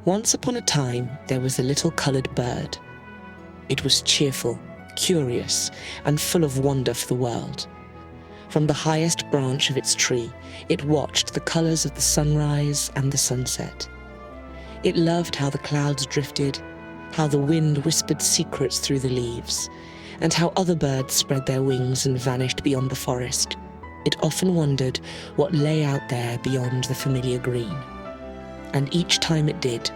Once upon a time, there was a little coloured bird. It was cheerful, curious, and full of wonder for the world. From the highest branch of its tree, it watched the colours of the sunrise and the sunset. It loved how the clouds drifted, how the wind whispered secrets through the leaves, and how other birds spread their wings and vanished beyond the forest. It often wondered what lay out there beyond the familiar green. And each time it did,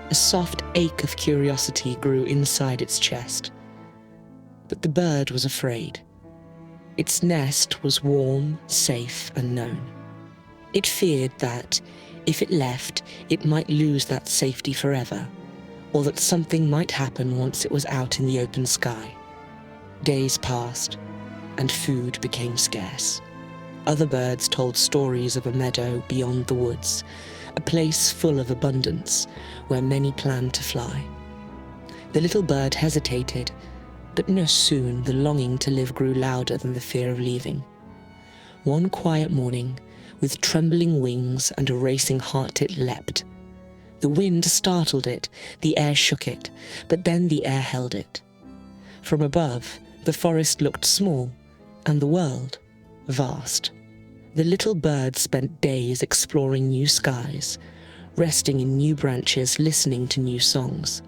a soft ache of curiosity grew inside its chest. But the bird was afraid. Its nest was warm, safe, and known. It feared that, if it left, it might lose that safety forever, or that something might happen once it was out in the open sky. Days passed, and food became scarce. Other birds told stories of a meadow beyond the woods, a place full of abundance, where many planned to fly. The little bird hesitated, but no soon the longing to live grew louder than the fear of leaving. One quiet morning, with trembling wings and a racing heart, it leapt. The wind startled it, the air shook it, but then the air held it. From above, the forest looked small, and the world vast. The little bird spent days exploring new skies, resting in new branches, listening to new songs.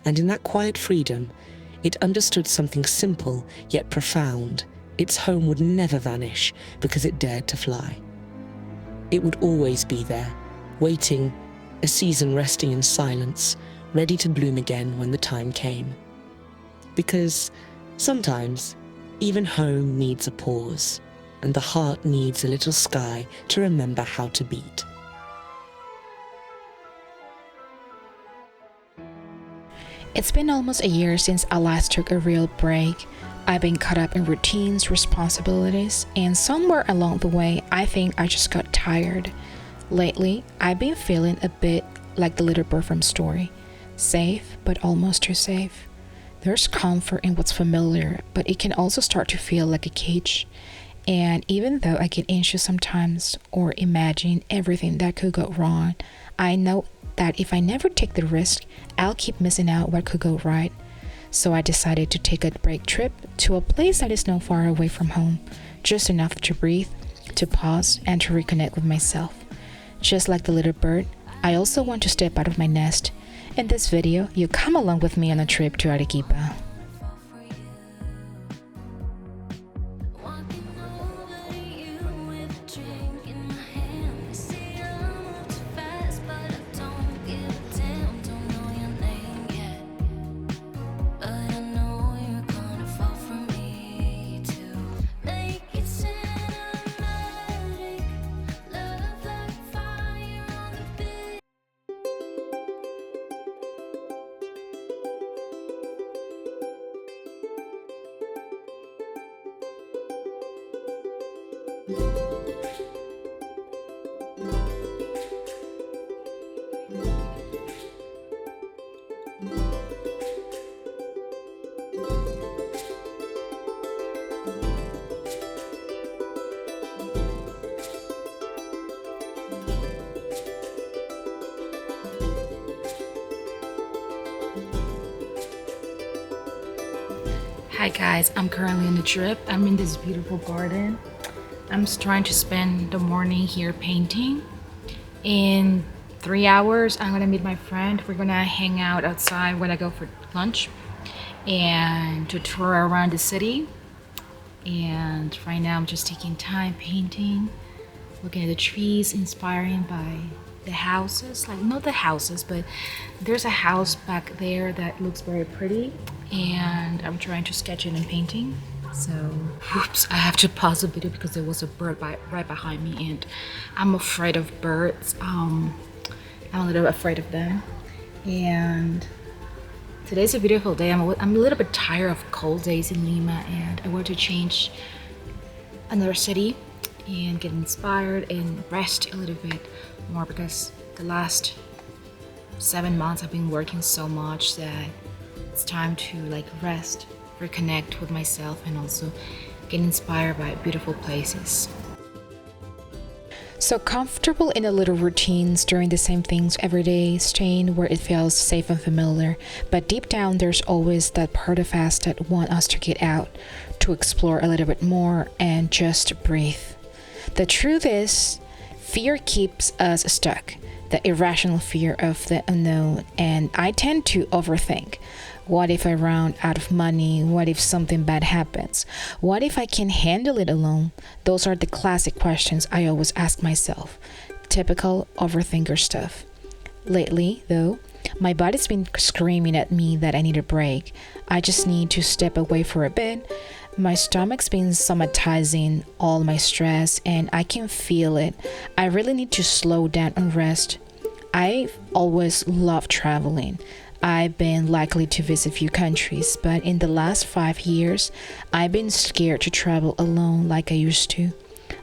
And in that quiet freedom, it understood something simple yet profound. Its home would never vanish because it dared to fly. It would always be there, waiting, a season resting in silence, ready to bloom again when the time came. Because sometimes, even home needs a pause, and the heart needs a little sky to remember how to beat. It's been almost a year since I last took a real break. I've been caught up in routines, responsibilities, and somewhere along the way, I think I just got tired. Lately, I've been feeling a bit like the little bird from Story. Safe, but almost too safe. There's comfort in what's familiar, but it can also start to feel like a cage. And even though I get anxious sometimes or imagine everything that could go wrong, I know that if I never take the risk, I'll keep missing out what could go right. So I decided to take a break trip to a place that is not far away from home, just enough to breathe, to pause, and to reconnect with myself. Just like the little bird, I also want to step out of my nest. In this video, you come along with me on a trip to Arequipa. Hi guys, I'm currently on the trip. I'm in this beautiful garden. I'm just trying to spend the morning here painting. In 3 hours, I'm gonna meet my friend. We're gonna hang out outside when I go for lunch and to tour around the city. And right now I'm just taking time painting, looking at the trees, inspiring by the houses. Like, not the houses, but there's a house back there that looks very pretty, and I'm trying to sketch it in painting. So, oops, I have to pause the video because there was a bird right behind me, and I'm afraid of birds. I'm a little afraid of them. And today's a beautiful day. I'm a little bit tired of cold days in Lima, and I want to change another city and get inspired and rest a little bit more, because the last 7 months I've been working so much that it's time to like rest, reconnect with myself, and also get inspired by beautiful places. So comfortable in the little routines, doing the same things every day, staying where it feels safe and familiar. But deep down, there's always that part of us that want us to get out, to explore a little bit more and just breathe. The truth is, fear keeps us stuck. The irrational fear of the unknown, and I tend to overthink. What if I run out of money? What if something bad happens? What if I can handle it alone? Those are the classic questions I always ask myself. Typical overthinker stuff. Lately, though, my body's been screaming at me that I need a break. I just need to step away for a bit. My stomach's been somatizing all my stress and I can feel it. I really need to slow down and rest. I've always loved traveling. I've been likely to visit few countries, but in the last 5 years, I've been scared to travel alone like I used to.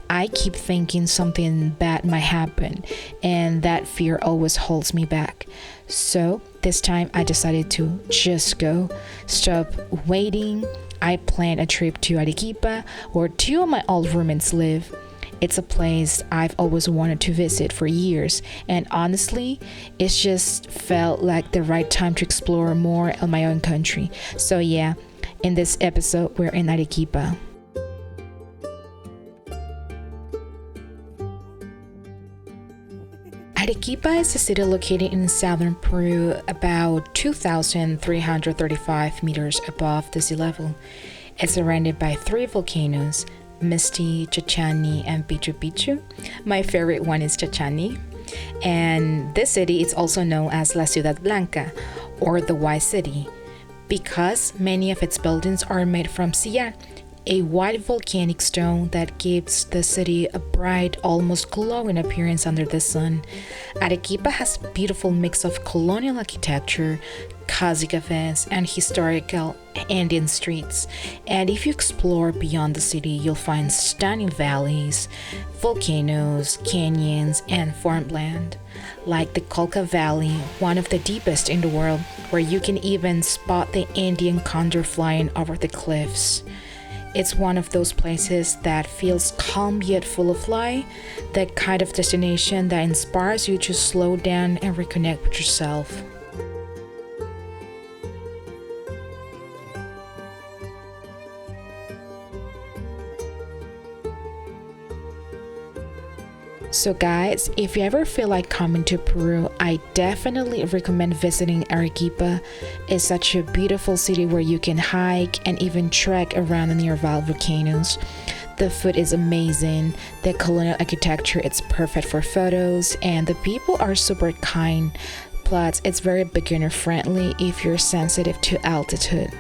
I keep thinking something bad might happen, and that fear always holds me back. So this time I decided to just go, stop waiting. I planned a trip to Arequipa, where 2 of my old roommates live. It's a place I've always wanted to visit for years, and honestly, it just felt like the right time to explore more of my own country. So yeah, in this episode, we're in Arequipa. Arequipa is a city located in southern Peru, about 2,335 meters above the sea level. It's surrounded by 3 volcanoes, Misty, Chachani, and Pichu Pichu. My favorite one is Chachani. And this city is also known as La Ciudad Blanca, or the White City, because many of its buildings are made from sillar, a white volcanic stone that gives the city a bright, almost glowing appearance under the sun. Arequipa has a beautiful mix of colonial architecture, cozy cafes, and historical Andean streets. And if you explore beyond the city, you'll find stunning valleys, volcanoes, canyons, and farmland, like the Colca Valley, one of the deepest in the world, where you can even spot the Andean condor flying over the cliffs. It's one of those places that feels calm yet full of life, the kind of destination that inspires you to slow down and reconnect with yourself. So guys, if you ever feel like coming to Peru, I definitely recommend visiting Arequipa. It's such a beautiful city where you can hike and even trek around the nearby volcanoes. The food is amazing, the colonial architecture is perfect for photos, and the people are super kind. Plus, it's very beginner friendly if you're sensitive to altitude.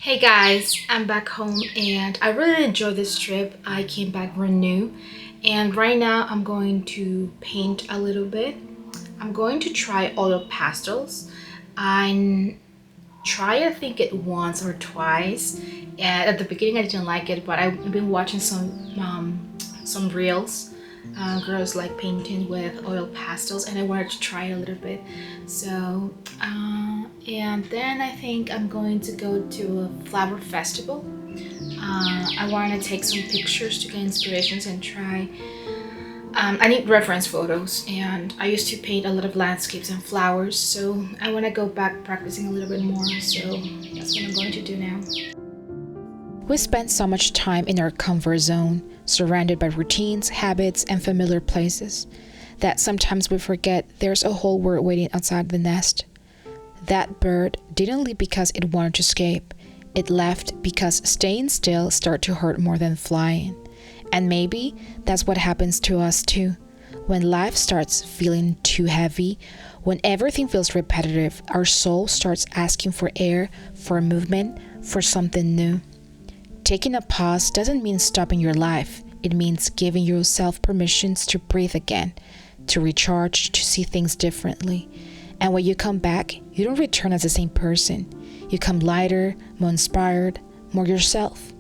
Hey guys, I'm back home and I really enjoyed this trip. I came back renewed and right now I'm going to paint a little bit. I'm going to try oil pastels. I tried I think it once or twice and at the beginning I didn't like it, but I've been watching some reels. Girls like painting with oil pastels and I wanted to try it a little bit. So and then I think I'm going to go to a flower festival. I want to take some pictures to get inspirations and try. I need reference photos and I used to paint a lot of landscapes and flowers, so I want to go back practicing a little bit more, so that's what I'm going to do now. We spend so much time in our comfort zone, surrounded by routines, habits, and familiar places, that sometimes we forget there's a whole world waiting outside the nest. That bird didn't leave because it wanted to escape. It left because staying still started to hurt more than flying. And maybe that's what happens to us too. When life starts feeling too heavy, when everything feels repetitive, our soul starts asking for air, for movement, for something new. Taking a pause doesn't mean stopping your life. It means giving yourself permissions to breathe again, to recharge, to see things differently. And when you come back, you don't return as the same person. You come lighter, more inspired, more yourself.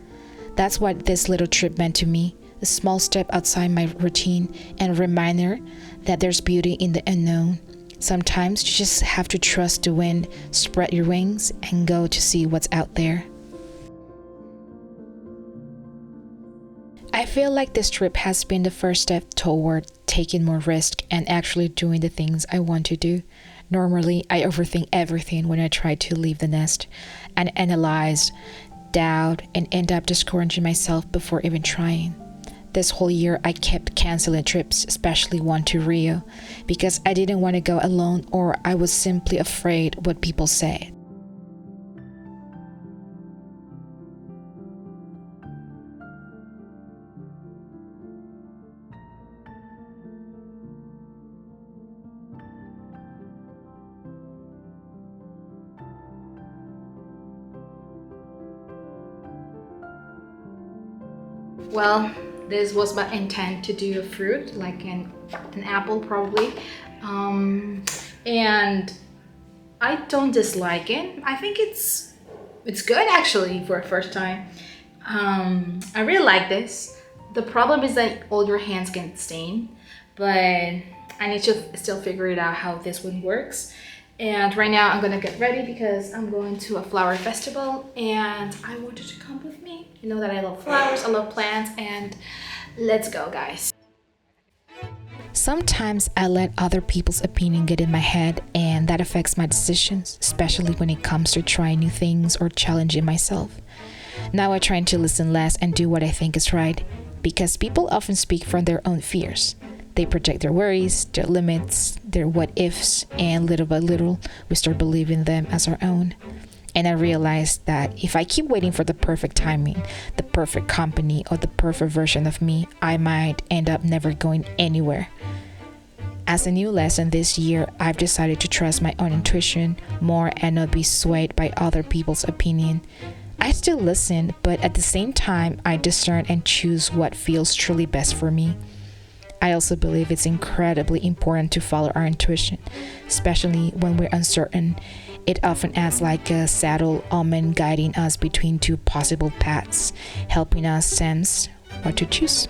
That's what this little trip meant to me. A small step outside my routine and a reminder that there's beauty in the unknown. Sometimes you just have to trust the wind, spread your wings, and go to see what's out there. I feel like this trip has been the first step toward taking more risk and actually doing the things I want to do. Normally, I overthink everything when I try to leave the nest and analyze, doubt, and end up discouraging myself before even trying. This whole year, I kept canceling trips, especially one to Rio, because I didn't want to go alone or I was simply afraid what people said. Well, this was my intent to do a fruit, like an apple probably. And I don't dislike it. I think it's good actually for a first time. I really like this. The problem is that all your hands get stained, but I need to still figure it out how this one works. And right now I'm gonna get ready because I'm going to a flower festival and I want you to come with me. You know that I love flowers, I love plants, and let's go, guys. Sometimes I let other people's opinion get in my head and that affects my decisions, especially when it comes to trying new things or challenging myself. Now I'm trying to listen less and do what I think is right because people often speak from their own fears. They project their worries, their limits, their what ifs, and little by little, we start believing them as our own. And I realized that if I keep waiting for the perfect timing, the perfect company, or the perfect version of me, I might end up never going anywhere. As a new lesson this year, I've decided to trust my own intuition more and not be swayed by other people's opinion. I still listen, but at the same time, I discern and choose what feels truly best for me. I also believe it's incredibly important to follow our intuition, especially when we're uncertain. It often acts like a subtle omen guiding us between two possible paths, helping us sense what to choose.